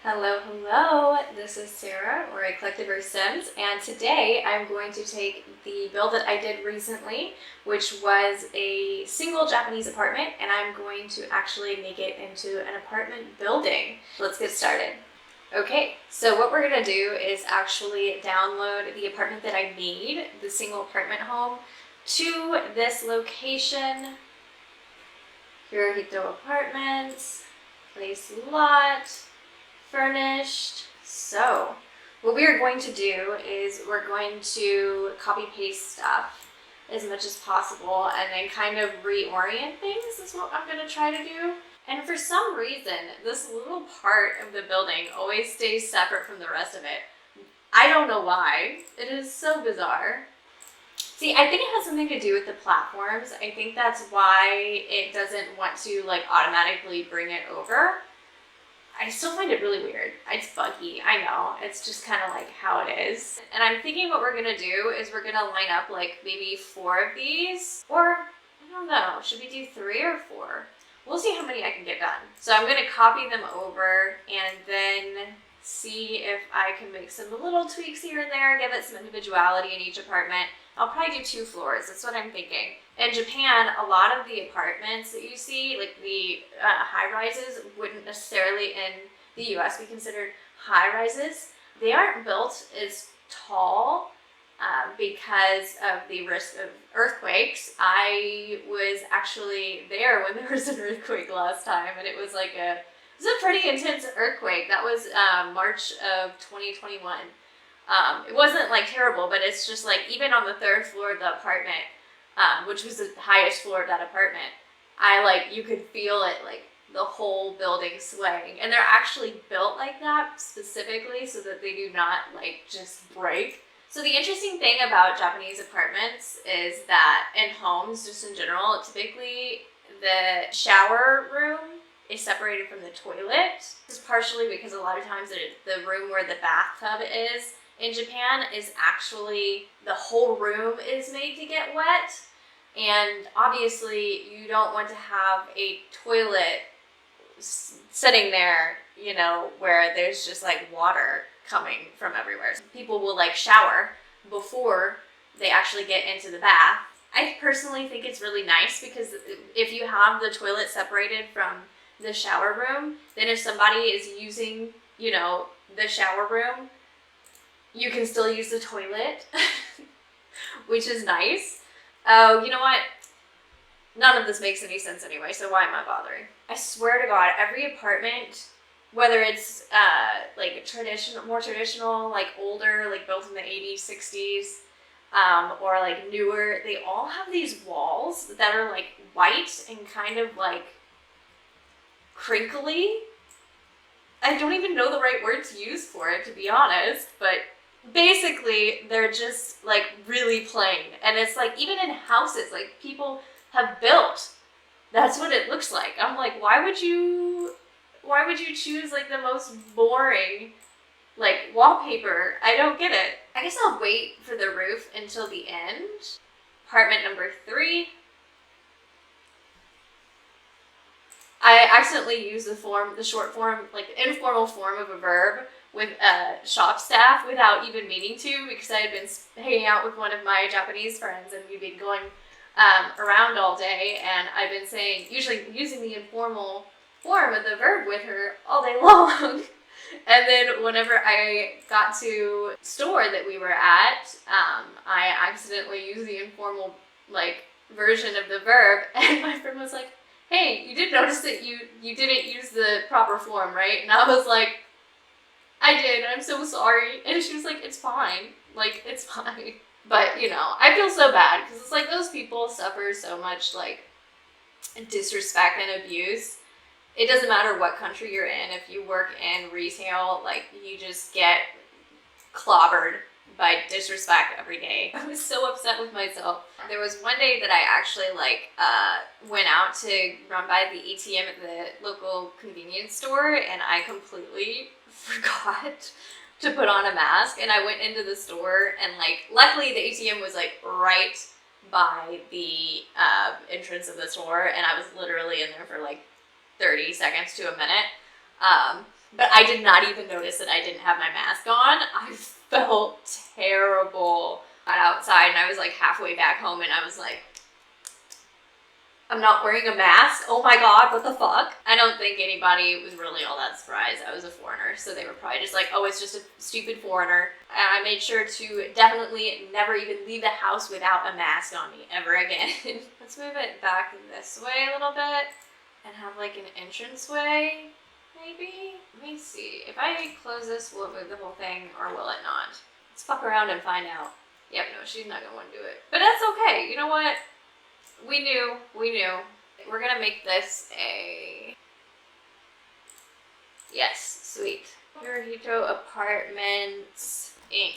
Hello, this is Sarah, or I Collected Her Sims, and today I'm going to take the build that I did recently, which was a single Japanese apartment, and I'm going to actually make it into an apartment building. Let's get started. Okay, so what we're gonna do is actually download the apartment that I made, the single apartment home, to this location. Hirohito Apartments, place lot, furnished. So what we are going to do is we're going to copy paste stuff as much as possible and then kind of reorient things is what I'm going to try to do. And for some reason, this little part of the building always stays separate from the rest of it. I don't know why. It is so bizarre. See, I think it has something to do with the platforms. I think that's why it doesn't want to automatically bring it over. I still find it really weird. It's buggy, I know. It's just kind of like how it is. And I'm thinking what we're gonna do is we're gonna line up maybe 4 of these, or I don't know, should we do 3 or 4? We'll see how many I can get done. So I'm gonna copy them over and then see if I can make some little tweaks here and there, give it some individuality in each apartment. I'll probably do 2 floors, that's what I'm thinking. In Japan, a lot of the apartments that you see, the high-rises, wouldn't necessarily in the US be considered high-rises. They aren't built as tall because of the risk of earthquakes. I was actually there when there was an earthquake last time, and it was a pretty intense earthquake. That was March of 2021. It wasn't terrible, but it's just even on the 3rd floor of the apartment, which was the highest floor of that apartment, you could feel it, the whole building swaying. And they're actually built like that specifically so that they do not just break. So the interesting thing about Japanese apartments is that in homes, just in general, typically the shower room is separated from the toilet. This is partially because a lot of times the room where the bathtub is in Japan is actually, the whole room is made to get wet. And obviously you don't want to have a toilet sitting there, where there's just water coming from everywhere. So people will shower before they actually get into the bath. I personally think it's really nice because if you have the toilet separated from the shower room, then if somebody is using, the shower room, you can still use the toilet, which is nice. Oh, you know what? None of this makes any sense anyway, so why am I bothering? I swear to God, every apartment, whether it's more traditional, older, built in the 80s, 60s, or newer, they all have these walls that are white and kind of crinkly. I don't even know the right word to use for it, to be honest, but basically they're just really plain. And it's even in houses people have built, that's what it looks like. I'm why would you choose the most boring wallpaper? I don't get it. I guess I'll wait for the roof until the end. Apartment number 3. I accidentally used the short form, the informal form of a verb with shop staff without even meaning to, because I had been hanging out with one of my Japanese friends and we'd been going around all day, and I've been usually using the informal form of the verb with her all day long. And then whenever I got to store that we were at, I accidentally used the informal version of the verb, and my friend was like, "Hey, you did notice that you didn't use the proper form, right?" And I was like, "I did, I'm so sorry." And she was like, "It's fine, it's fine." But, I feel so bad, because it's those people suffer so much, disrespect and abuse. It doesn't matter what country you're in. If you work in retail, you just get clobbered by disrespect every day. I was so upset with myself. There was one day that I actually went out to run by the ATM at the local convenience store, and I completely forgot to put on a mask, and I went into the store, and luckily the ATM was right by the entrance of the store, and I was literally in there for 30 seconds to a minute. But I did not even notice that I didn't have my mask on. I felt terrible. I got outside and I was like halfway back home and I was like, I'm not wearing a mask? Oh my god, what the fuck? I don't think anybody was really all that surprised. I was a foreigner, so they were probably just like, oh, it's just a stupid foreigner. And I made sure to definitely never even leave the house without a mask on me ever again. Let's move it back this way a little bit and have like an entranceway, maybe? Let me see. If I close this, will it move the whole thing or will it not? Let's fuck around and find out. Yep, no, she's not gonna want to do it. But that's okay. You know what? We knew. We're gonna make this a... Yes, sweet. Hirohito Apartments, Inc.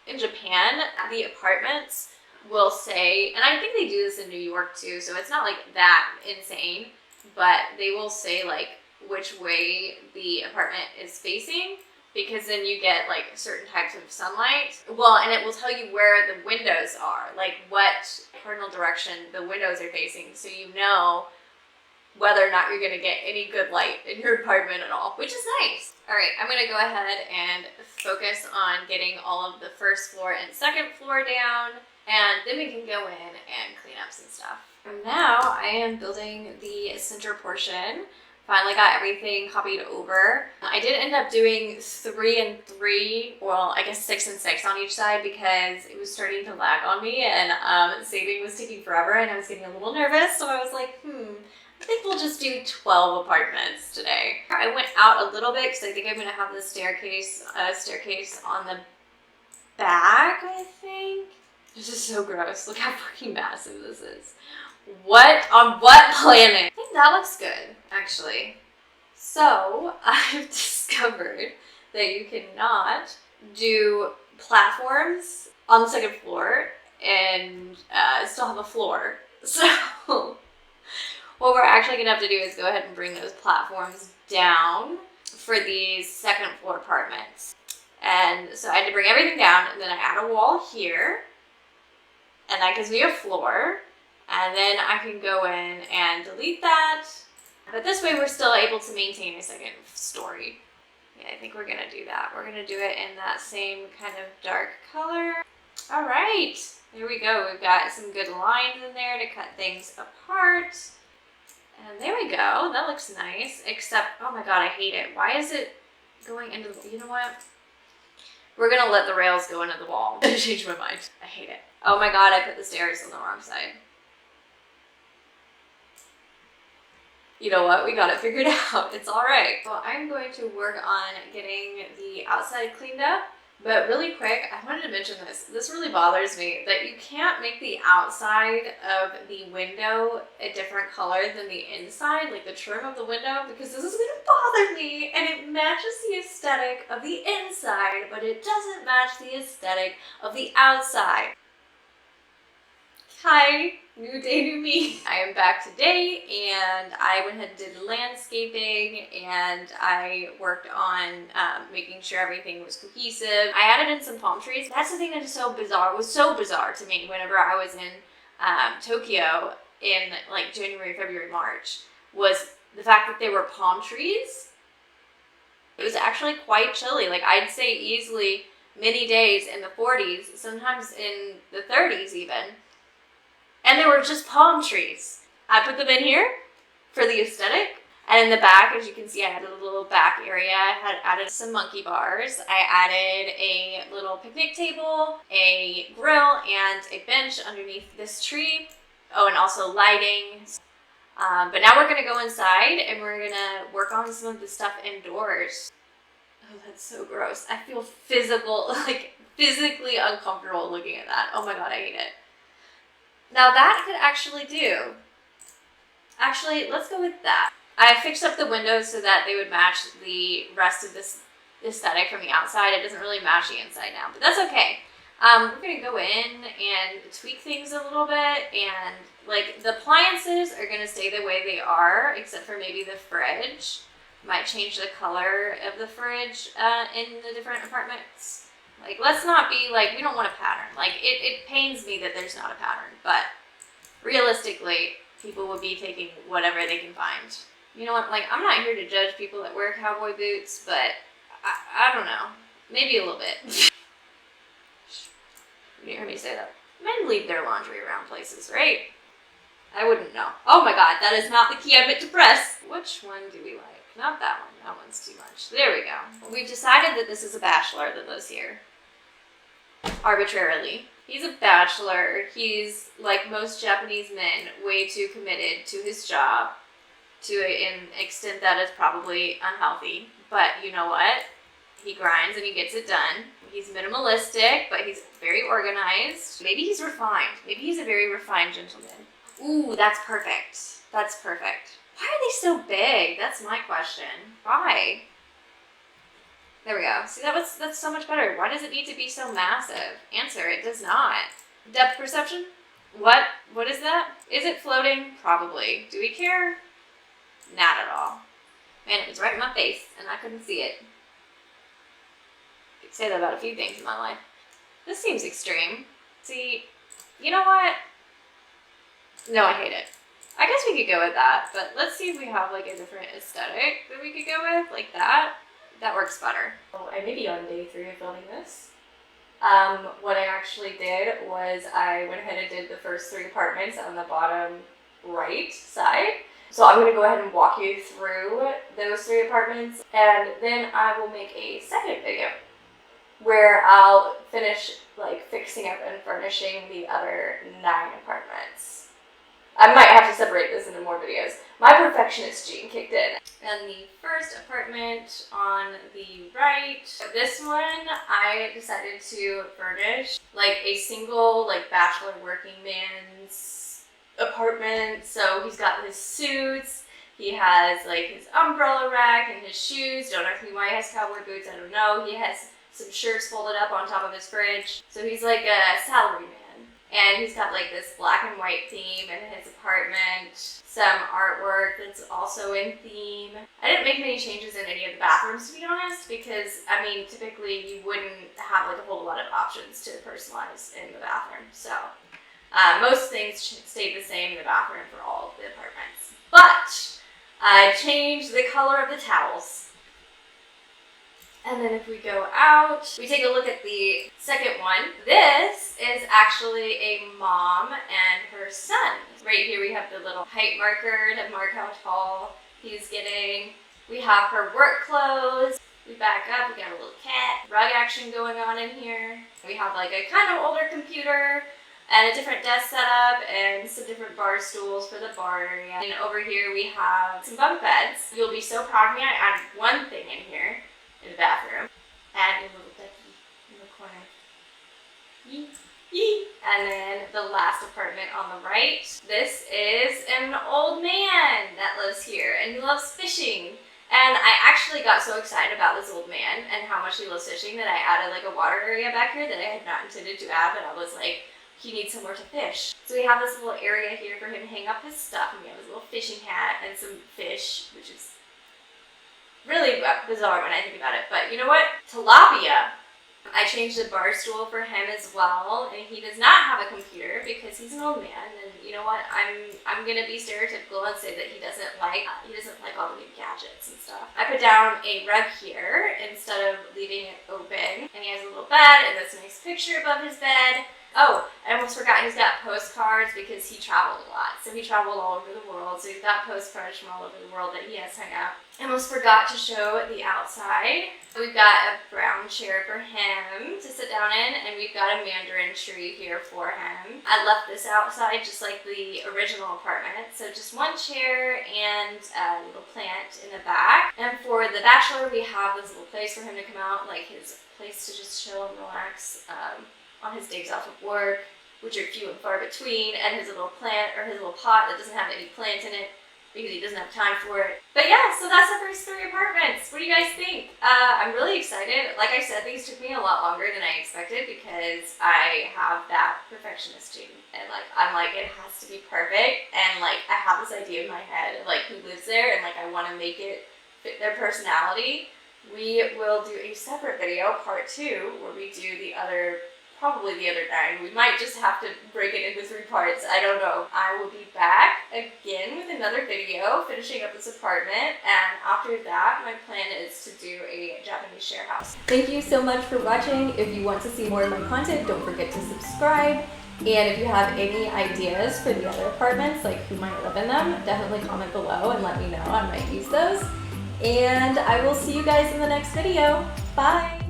In Japan, the apartments will say, and I think they do this in New York too, so it's not like that insane, but they will say like which way the apartment is facing, because then you get like certain types of sunlight. Well, and it will tell you where the windows are, like what cardinal direction the windows are facing, so you know whether or not you're gonna get any good light in your apartment at all, which is nice. All right, I'm gonna go ahead and focus on getting all of the first floor and second floor down, and then we can go in and clean up some stuff. Now I am building the center portion. Finally got everything copied over. I did end up doing 3 and 3, well, I guess 6 and 6 on each side because it was starting to lag on me and saving was taking forever and I was getting a little nervous. So I was like, I think we'll just do 12 apartments today. I went out a little bit because I think I'm gonna have the staircase on the back, I think. This is so gross. Look how fucking massive this is. On what planet? I think that looks good, actually. So, I've discovered that you cannot do platforms on the second floor and still have a floor. So, what we're actually gonna have to do is go ahead and bring those platforms down for these second floor apartments. And so I had to bring everything down, and then I add a wall here, and that gives me a floor. And then I can go in and delete that. But this way we're still able to maintain a second story. Yeah, I think we're gonna do that. We're gonna do it in that same kind of dark color. All right, here we go. We've got some good lines in there to cut things apart. And there we go, that looks nice. Except, oh my god, I hate it. Why is it going into the, you know what? We're gonna let the rails go into the wall. I changed my mind. I hate it. Oh my god, I put the stairs on the wrong side. You know what, we got it figured out. It's all right. Well, I'm going to work on getting the outside cleaned up, but really quick, I wanted to mention this. This really bothers me that you can't make the outside of the window a different color than the inside, like the trim of the window, because this is gonna bother me, and it matches the aesthetic of the inside, but it doesn't match the aesthetic of the outside. Hi, new day, new me. I am back today and I went ahead and did landscaping and I worked on making sure everything was cohesive. I added in some palm trees. That's the thing that is so bizarre. It was so bizarre to me whenever I was in Tokyo in like January, February, March, was the fact that there were palm trees. It was actually quite chilly. Like I'd say easily many days in the 40s, sometimes in the 30s even. And there were just palm trees. I put them in here for the aesthetic. And in the back, as you can see, I had a little back area. I had added some monkey bars. I added a little picnic table, a grill, and a bench underneath this tree. Oh, and also lighting. But now we're gonna go inside and we're gonna work on some of the stuff indoors. Oh, that's so gross. I feel physically uncomfortable looking at that. Oh my god, I hate it. Now that could actually do. Actually, let's go with that. I fixed up the windows so that they would match the rest of this aesthetic from the outside. It doesn't really match the inside now, but that's okay. We're gonna go in and tweak things a little bit, and like the appliances are gonna stay the way they are, except for maybe the fridge. Might change the color of the fridge in the different apartments. Like, let's not be like, we don't want a pattern. Like, it pains me that there's not a pattern, but realistically, people would be taking whatever they can find. You know what, like, I'm not here to judge people that wear cowboy boots, but I don't know. Maybe a little bit. You didn't hear me say that. Men leave their laundry around places, right? I wouldn't know. Oh my god, that is not the key I meant to press. Which one do we like? Not that one. That one's too much. There we go. We've decided that this is a bachelor that lives here. Arbitrarily. He's a bachelor. He's, like most Japanese men, way too committed to his job to an extent that is probably unhealthy. But you know what? He grinds and he gets it done. He's minimalistic, but he's very organized. Maybe he's refined. Maybe he's a very refined gentleman. Ooh, that's perfect. That's perfect. Why are they so big? That's my question. Why? There we go. See, that's so much better. Why does it need to be so massive? Answer, it does not. Depth perception? What? What is that? Is it floating? Probably. Do we care? Not at all. Man, it was right in my face, and I couldn't see it. I could say that about a few things in my life. This seems extreme. See, you know what? No, I hate it. I guess we could go with that, but let's see if we have like a different aesthetic that we could go with, like that. That works better. Oh, I may be on day 3 of filming this. What I actually did was I went ahead and did the first 3 apartments on the bottom right side. So I'm going to go ahead and walk you through those 3 apartments, and then I will make a second video where I'll finish like fixing up and furnishing the other 9 apartments. I might have to separate this into more videos. My perfectionist gene kicked in. And the first apartment on the right, this one I decided to furnish like a single like bachelor working man's apartment. So he's got his suits, he has like his umbrella rack and his shoes. Don't ask me why he has cowboy boots, I don't know. He has some shirts folded up on top of his fridge. So he's like a salary man. And he's got like this black and white theme in his apartment, some artwork that's also in theme. I didn't make many changes in any of the bathrooms, to be honest, because I mean, typically you wouldn't have like a whole lot of options to personalize in the bathroom. So most things stayed the same in the bathroom for all of the apartments. But I changed the color of the towels. And then if we go out, we take a look at the second one. This is actually a mom and her son. Right here we have the little height marker to mark how tall he's getting. We have her work clothes. We back up, we got a little cat, rug action going on in here. We have like a kind of older computer and a different desk setup and some different bar stools for the bar area. And over here we have some bunk beds. You'll be so proud of me, I added one thing in here. In the bathroom. Add a little ducky in the corner. Yee. Yee. And then the last apartment on the right. This is an old man that lives here and he loves fishing. And I actually got so excited about this old man and how much he loves fishing that I added like a water area back here that I had not intended to add, but I was like, he needs somewhere to fish. So we have this little area here for him to hang up his stuff, and we have his little fishing hat and some fish, which is really bizarre when I think about it, but you know what? Tilapia. I changed the bar stool for him as well, and he does not have a computer because he's an old man. And you know what? I'm gonna be stereotypical and say that he doesn't like all the new gadgets and stuff. I put down a rug here instead of leaving it open, and he has a little bed and this nice picture above his bed. Oh, I almost forgot, he's got postcards because he traveled a lot. So he traveled all over the world. So he's got postcards from all over the world that he has hung out. I almost forgot to show the outside. We've got a brown chair for him to sit down in, and we've got a mandarin tree here for him. I left this outside just like the original apartment. So just one chair and a little plant in the back. And for the bachelor, we have this little place for him to come out, like his place to just chill and relax. On his days off of work, which are few and far between, and his little plant or his little pot that doesn't have any plant in it because he doesn't have time for it. But yeah, so that's the first 3 apartments. What do you guys think? I'm really excited. Like I said, these took me a lot longer than I expected because I have that perfectionist gene, and like I'm like, it has to be perfect, and like I have this idea in my head of like who lives there, and like I want to make it fit their personality. We will do a separate video, part 2, where we do the other probably the other 9. We might just have to break it into 3 parts. I don't know. I will be back again with another video finishing up this apartment, and after that my plan is to do a Japanese share house. Thank you so much for watching. If you want to see more of my content, don't forget to subscribe. And if you have any ideas for the other apartments, like who might live in them, definitely comment below and let me know. I might use those. And I will see you guys in the next video. Bye!